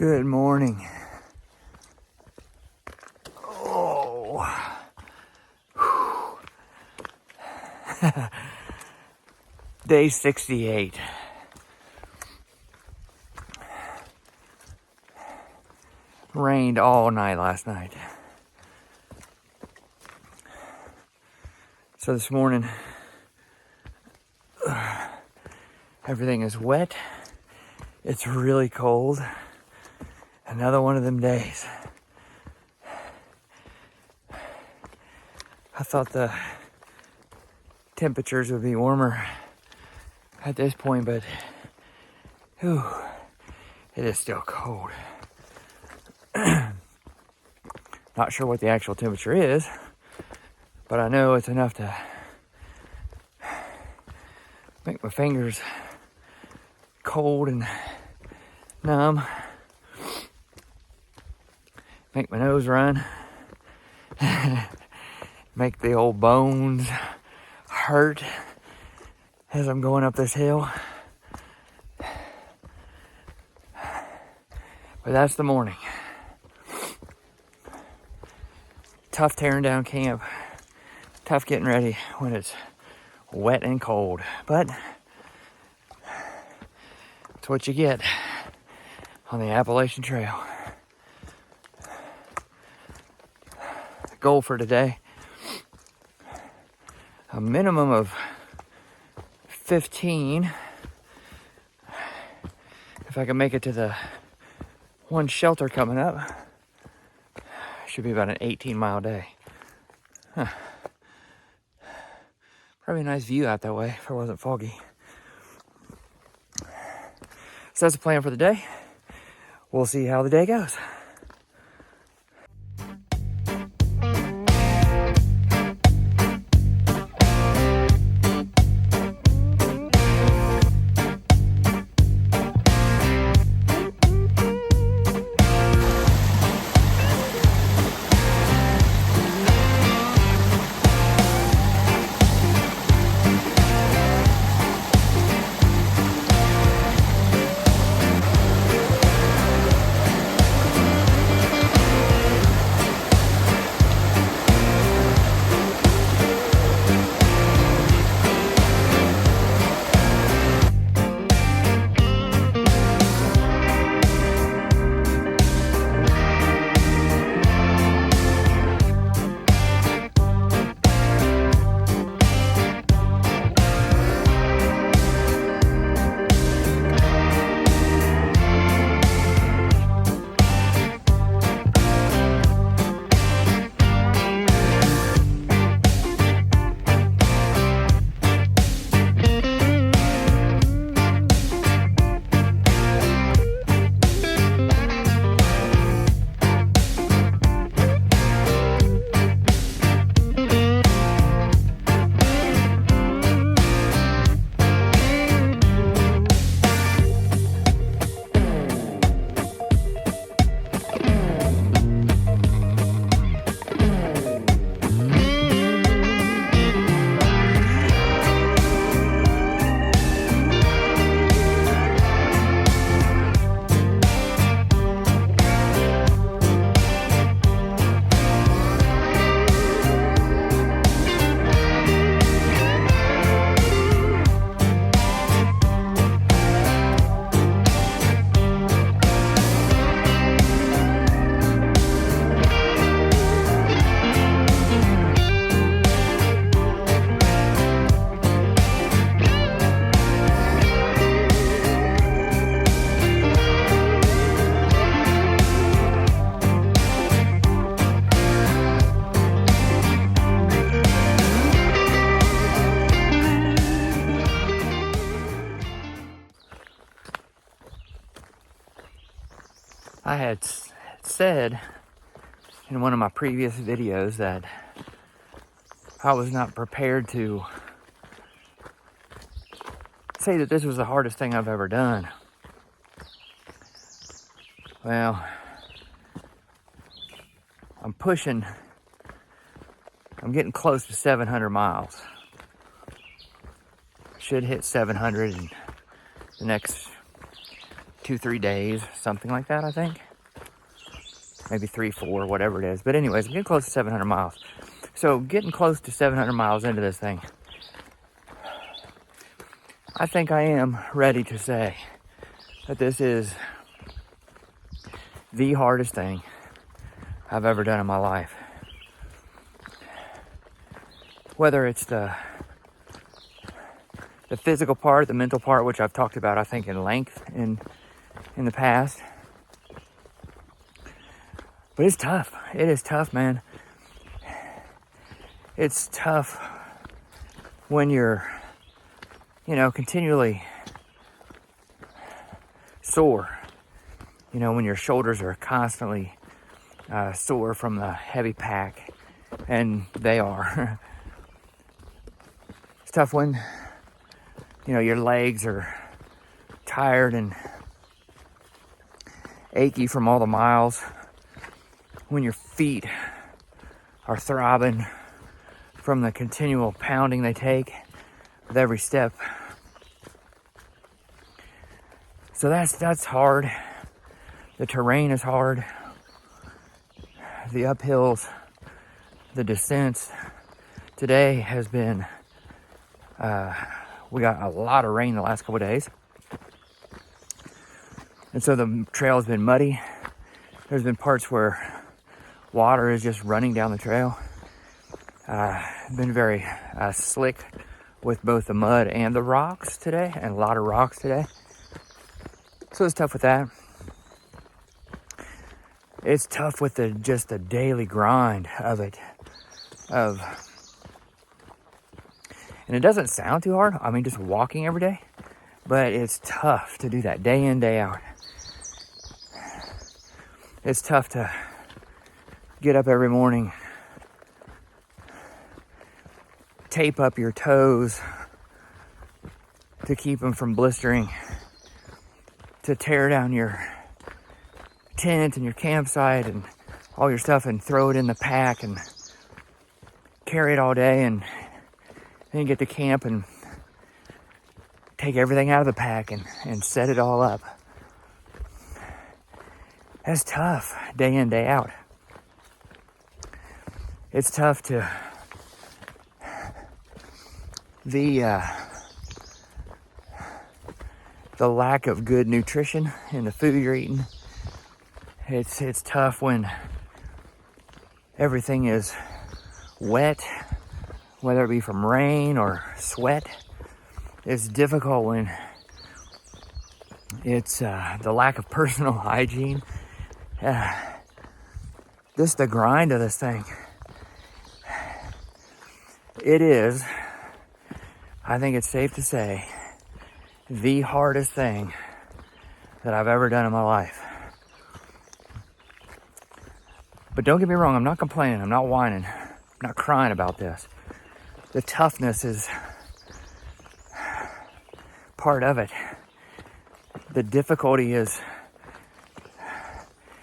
Good morning. Oh. Day 68. Rained all night last night. So this morning, everything is wet. It's really cold. Another one of them days. I thought the temperatures would be warmer at this point, but it is still cold. Not sure what the actual temperature is, but I know it's enough to make my fingers cold and numb, make my nose run, make the old bones hurt as I'm going up this hill. But that's the morning. Tough tearing down camp. Tough getting ready when it's wet and cold. But it's what you get on the Appalachian Trail. The goal for today, a minimum of 15. If I can make it to the one shelter coming up, should be about an 18-mile day. Probably a nice view out that way if it wasn't foggy. So that's the plan for the day. We'll see how the day goes. I had said in one of my previous videos that I was not prepared to say that this was the hardest thing I've ever done. Well, I'm getting close to 700 miles. Should hit 700 in the next 2-3 days, something like that, I think. Maybe 3-4, whatever it is. But anyways, I'm getting close to 700 miles. So getting close to 700 miles into this thing, I think I am ready to say that this is the hardest thing I've ever done in my life. Whether it's the physical part, the mental part, which I've talked about, I think, in length in the past. But it's tough. It is tough, man. It's tough when you're, continually sore. When your shoulders are constantly sore from the heavy pack, and they are. It's tough when, your legs are tired and achy from all the miles. When your feet are throbbing from the continual pounding they take with every step. So that's hard. The terrain is hard. The uphills, the descents. Today has been, we got a lot of rain the last couple of days. And so the trail has been muddy. There's been parts where water is just running down the trail. Been very slick with both the mud and the rocks today, and a lot of rocks today. So it's tough with that. It's tough with just the daily grind of it. And it doesn't sound too hard. I mean, just walking every day. But it's tough to do that day in, day out. It's tough to get up every morning, tape up your toes to keep them from blistering, to tear down your tent and your campsite and all your stuff and throw it in the pack and carry it all day, and then you get to camp and take everything out of the pack and set it all up. That's tough, day in, day out. It's tough to the lack of good nutrition in the food you're eating. It's tough when everything is wet, whether it be from rain or sweat. It's difficult when it's the lack of personal hygiene. Just the grind of this thing. It is, I think it's safe to say, the hardest thing that I've ever done in my life. But don't get me wrong, I'm not complaining, I'm not whining, I'm not crying about this. The toughness is part of it. The difficulty is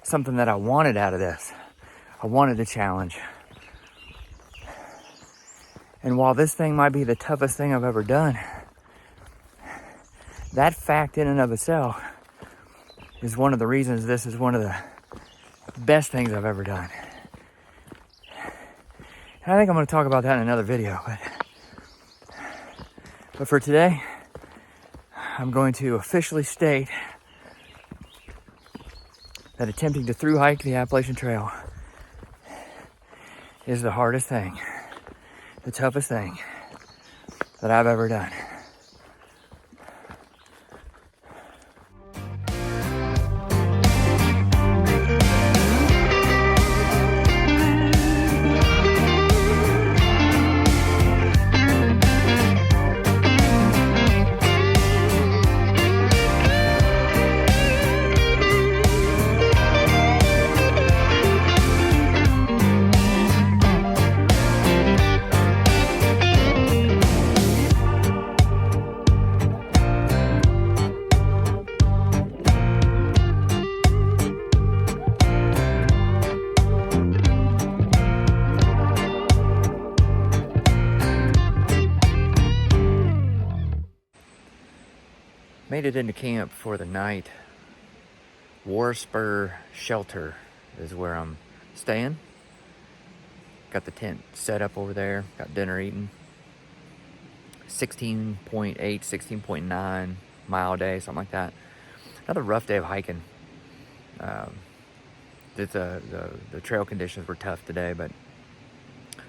something that I wanted out of this. I wanted a challenge. And while this thing might be the toughest thing I've ever done, that fact in and of itself is one of the reasons this is one of the best things I've ever done. And I think I'm going to talk about that in another video. But for today, I'm going to officially state that attempting to thru hike the Appalachian Trail is the hardest thing, the toughest thing that I've ever done. Made it into camp for the night War Spur Shelter is where I'm staying. Got the tent set up over there. Got dinner eating. 16.8, 16.9 mile day, something like that. Another rough day of hiking. The trail conditions were tough today, but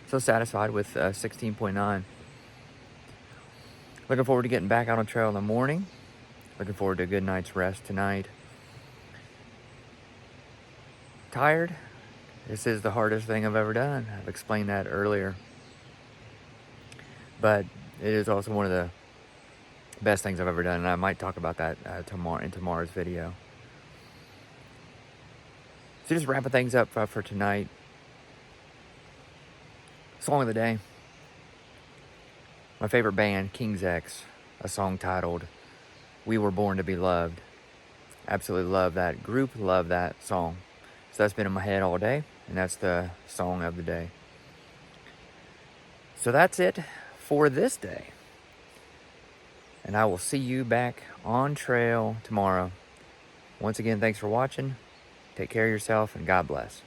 so satisfied with 16.9. Looking forward to getting back out on trail in the morning. Looking forward to a good night's rest tonight. Tired. This is the hardest thing I've ever done. I've explained that earlier. But it is also one of the best things I've ever done, and I might talk about that in tomorrow's video. So just wrapping things up for tonight. Song of the day. My favorite band, King's X, a song titled We Were Born to Be Loved. Absolutely love that group, love that song. So that's been in my head all day, and that's the song of the day. So that's it for this day. And I will see you back on trail tomorrow. Once again, thanks for watching. Take care of yourself, and God bless.